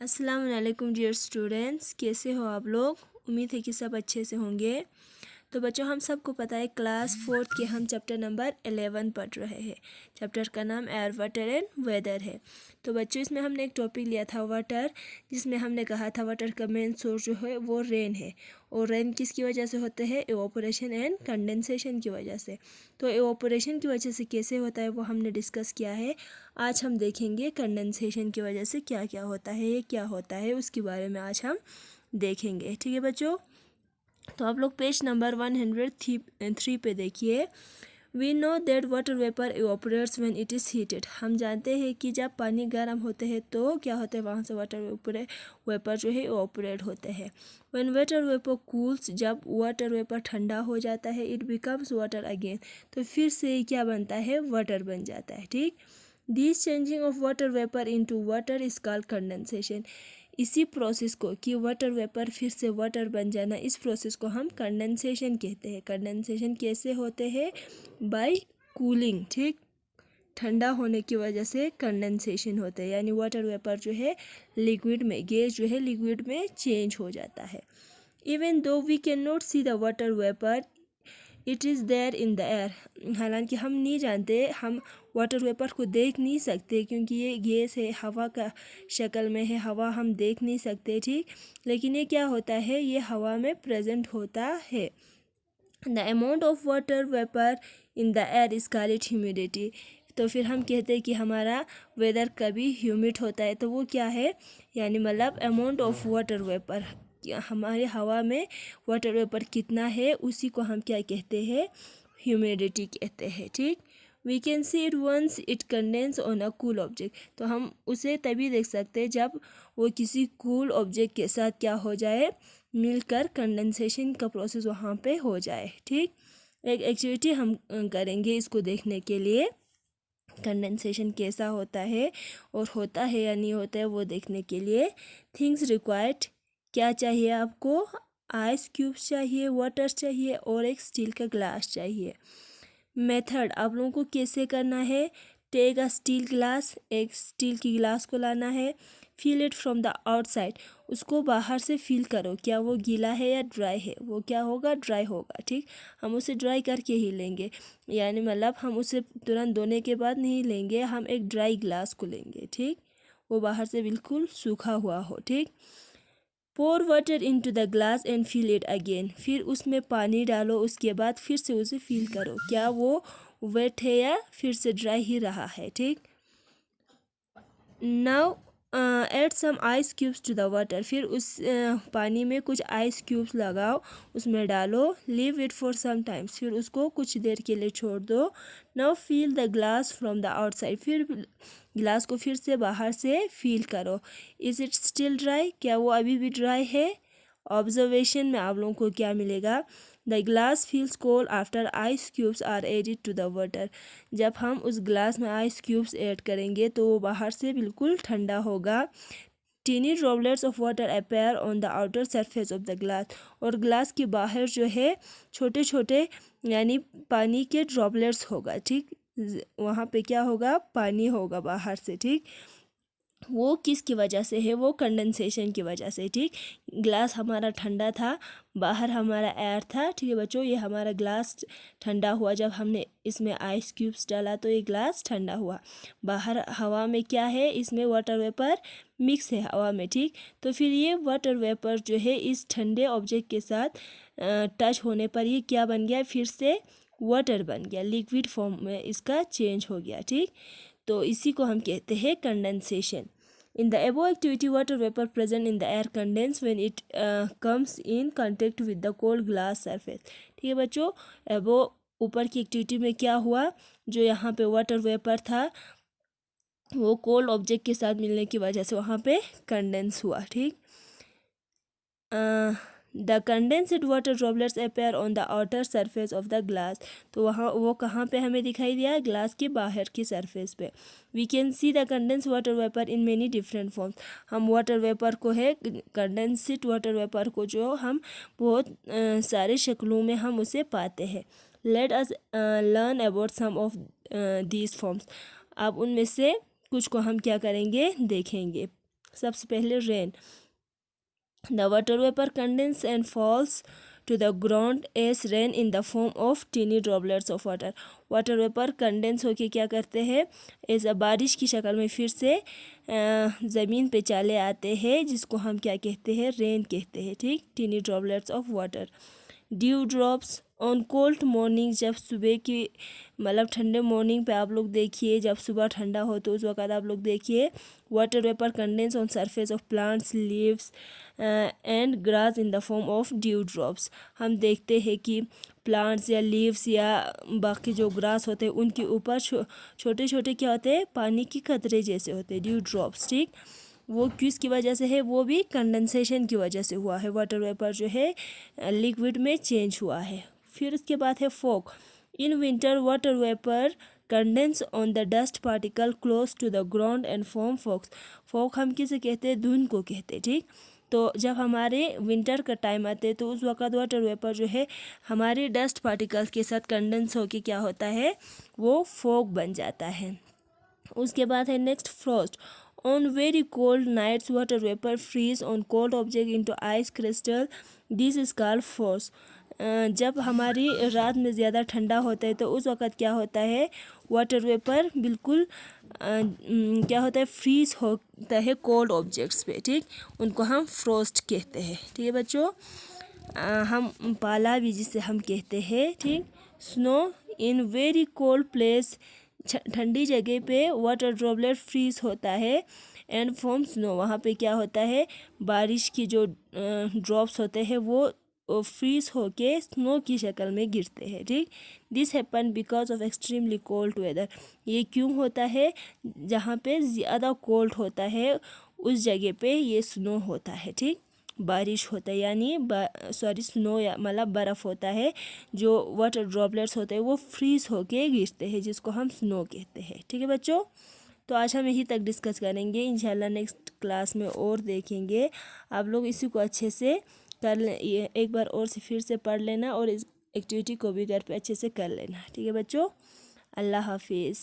अस्सलाम वालेकुम dear students, कैसे हो आप लोग। उम्मीद है कि सब अच्छे से होंगे। तो बच्चों, हम सबको पता है क्लास 4 के हम चैप्टर नंबर 11 पढ़ रहे हैं। चैप्टर का नाम एयर वाटर एंड वेदर है। तो बच्चों, इसमें हमने एक टॉपिक लिया था वाटर, जिसमें हमने कहा था वाटर का मेन सोर्स जो है वो रेन है। और रेन किसकी वजह से होते हैं? इवापोरेशन एंड कंडेंसेशन की वजह से। तो इवापोरेशन की वजह से कैसे होता है वो हमने डिस्कस किया है। आज हम देखेंगे कंडेंसेशन की वजह से क्या क्या होता है, ये क्या होता है, उसके बारे में आज हम देखेंगे। ठीक है बच्चों, तो आप लोग पेज नंबर 103 पे देखिए। We know that water vapour evaporates when it is heated. हम जानते हैं कि जब पानी गर्म होते हैं तो क्या होता है, वहाँ से वाटर वेपर जो है इवापोरेट होते हैं। व्हेन वाटर वेपर कूल्स, जब वाटर वेपर ठंडा हो जाता है, इट बिकम्स वाटर अगेन, तो फिर से क्या बनता है, वाटर बन जाता है। ठीक, this changing of water vapour into water is called condensation. इसी प्रोसेस को कि वाटर वेपर फिर से वाटर बन जाना, इस प्रोसेस को हम कंडेंसेशन कहते हैं। कंडेंसेशन कैसे होते हैं? By cooling. ठीक, ठंडा होने की वजह से कंडेंसेशन होता है, यानी वाटर वेपर जो है लिक्विड में, गैस जो है लिक्विड में चेंज हो जाता है। Even though we can not see the water vapour, it is there in the air. हालांकि हम नहीं जानते, हम वाटर वेपर को देख नहीं सकते क्योंकि ये गैस है, हवा का शक्ल में है, हवा हम देख नहीं सकते। ठीक, लेकिन ये क्या होता है, ये हवा में प्रेजेंट होता है। The amount of water vapour in the air is called humidity. तो फिर हम कहते हैं कि हमारा वेदर कभी ह्यूमिड होता है, तो वो क्या है, यानी मतलब अमाउंट ऑफ वाटर वेपर, हमारे हवा में वाटर वेपर कितना है, उसी को हम क्या कहते हैं, ह्यूमिडिटी कहते हैं। ठीक, we can see it once it condense on a cool object. तो हम उसे तभी देख सकते हैं जब वो किसी कूल ऑब्जेक्ट के साथ क्या हो जाए, मिलकर कंडेंसेशन का प्रोसेस वहाँ पे हो जाए। ठीक, एक एक्टिविटी हम करेंगे इसको देखने के लिए, कंडेंसेशन कैसा होता है और होता है या नहीं होता है वो देखने के लिए। थिंग्स रिक्वायर्ड, क्या चाहिए आपको, आइस क्यूब्स चाहिए, वाटर चाहिए और एक स्टील का ग्लास चाहिए। मेथड आप लोगों को कैसे करना है, टेक अ स्टील ग्लास, एक स्टील की गिलास को लाना है, feel it from the outside, उसको बाहर से फील करो, क्या वो गीला है या ड्राई है, वो क्या होगा, ड्राई होगा। ठीक, हम उसे ड्राई करके ही लेंगे, यानी मतलब हम उसे तुरंत धोने के बाद नहीं लेंगे, हम एक ड्राई ग्लास को लेंगे। ठीक, वो बाहर से बिल्कुल सूखा हुआ हो। ठीक, pour water into the glass and fill it again, फिर उसमें पानी डालो, उसके बाद फिर से उसे फिल करो, क्या वो वेट है या फिर से ड्राई ही रहा है। ठीक, now add some ice cubes to the water, फिर उस पानी में कुछ आइस क्यूब्स लगाओ, उसमें डालो, leave it for some times, फिर उसको कुछ देर के लिए छोड़ दो। Now feel the glass from the outside, फिर गिलास को फिर से बाहर से फील करो, इज़ इट स्टिल ड्राई, क्या वो अभी भी ड्राई है। ऑब्जर्वेशन में आप लोगों को क्या मिलेगा, the glass feels cold after ice cubes are added to the water, जब हम उस ग्लास में आइस क्यूब्स ऐड करेंगे तो वो बाहर से बिल्कुल ठंडा होगा। Tiny droplets of water appear on the outer surface of the glass, और ग्लास के बाहर जो है छोटे छोटे यानी पानी के ड्रॉपलेट्स होगा। ठीक, वहाँ पे क्या होगा, पानी होगा बाहर से। ठीक, वो किसकी वजह से है, वो कंडेंसेशन की वजह से। ठीक, ग्लास हमारा ठंडा था, बाहर हमारा एयर था। ठीक है बच्चों, ये हमारा ग्लास ठंडा हुआ, जब हमने इसमें आइस क्यूब्स डाला तो ये ग्लास ठंडा हुआ। बाहर हवा में क्या है, इसमें वाटर वेपर मिक्स है हवा में। ठीक, तो फिर ये वाटर वेपर जो है इस ठंडे ऑब्जेक्ट के साथ टच होने पर ये क्या बन गया, फिर से वाटर बन गया, लिक्विड फॉर्म में इसका चेंज हो गया। ठीक, तो इसी को हम कहते हैं condensation. In the above activity, water vapor present in the air condense when it comes in contact with the cold glass surface। ठीक है बच्चों, above ऊपर की एक्टिविटी में क्या हुआ, जो यहाँ पे वाटर वेपर था वो कोल्ड ऑब्जेक्ट के साथ मिलने की वजह से वहाँ पे कंडेंस हुआ। ठीक, the condensed water droplets appear on the outer surface of the glass, तो वहाँ वो कहाँ पे हमें दिखाई दिया, ग्लास के बाहर की सरफेस पे। We can see the condense water vapour in many different forms, हम वाटर वेपर को है, कंडेंस्ड वाटर वेपर को जो हम बहुत सारे शक्लों में हम उसे पाते हैं। Let us learn about some of these forms, अब उनमें से कुछ को हम क्या करेंगे, देखेंगे। सबसे पहले rain. The water vapor condenses and falls to the ground as rain in the form of teeny droplets of water. Water vapour condense होके क्या करते हैं, एज बारिश की शक्ल में फिर से ज़मीन पे चले आते हैं, जिसको हम क्या कहते हैं, रेन कहते हैं। ठीक, tiny droplets of water. Dew drops on cold morning, जब सुबह की मतलब ठंडे मॉर्निंग पे आप लोग देखिए, जब सुबह ठंडा हो तो उस वक़्त आप लोग देखिए water vapour condense on surface of plants, leaves and grass in the form of due drops. हम देखते हैं कि प्लांट्स या लीव्स या बाकी जो ग्रास होते हैं उनके ऊपर छोटे छोटे क्या होते हैं, पानी की कतरे जैसे होते हैं, ड्यू ड्रॉप्स। ठीक, वो किसकी वजह से है, वो भी कंडेंसेशन की वजह से हुआ है। वाटर वेपर जो है लिक्विड में चेंज हुआ है। फिर उसके बाद है fog. In winter water vapour condense on the dust particle close to the ground and form fogs. Fog हम किसे कहते हैं, धुंध को कहते हैं। ठीक, तो जब हमारे विंटर का टाइम आते हैं तो उस वक़्त वाटर वेपर जो है हमारे डस्ट पार्टिकल्स के साथ कंडेंस होके क्या होता है, वो फॉग बन जाता है। उसके बाद है next frost. On very cold nights water vapour freeze on cold object into ice crystal, this is called frost. जब हमारी रात में ज़्यादा ठंडा होता है तो उस वक़्त क्या होता है, वाटर वेपर बिल्कुल क्या होता है, फ्रीज होता है कोल्ड ऑब्जेक्ट्स पे। ठीक, उनको हम फ्रॉस्ट कहते हैं। ठीक है बच्चों, हम पाला भी जिसे हम कहते हैं। ठीक, snow in very cold place, ठंडी जगह पे वाटर ड्रॉपलेट फ्रीज होता है एंड फॉर्म स्नो, वहाँ पे क्या होता है, बारिश की जो ड्रॉप्स होते हैं वो फ्रीज होके स्नो की शक्ल में गिरते हैं। ठीक, this happen because of extremely cold weather. ये क्यों होता है, जहाँ पे ज़्यादा कोल्ड होता है उस जगह पे ये स्नो होता है। ठीक, बारिश होता है, यानी स्नो या मतलब बर्फ़ होता है, जो वाटर ड्रॉपलेट्स होते हैं वो फ्रीज होके गिरते हैं, जिसको हम स्नो कहते हैं। ठीक है बच्चों, तो आज हम यहीं तक डिस्कस करेंगे, इंशाल्लाह नेक्स्ट क्लास में और देखेंगे। आप लोग इसी को अच्छे से कर ले, एक बार और से फिर से पढ़ लेना और इस एक्टिविटी को भी घर पे अच्छे से कर लेना। ठीक है बच्चों, अल्लाह हाफिज़।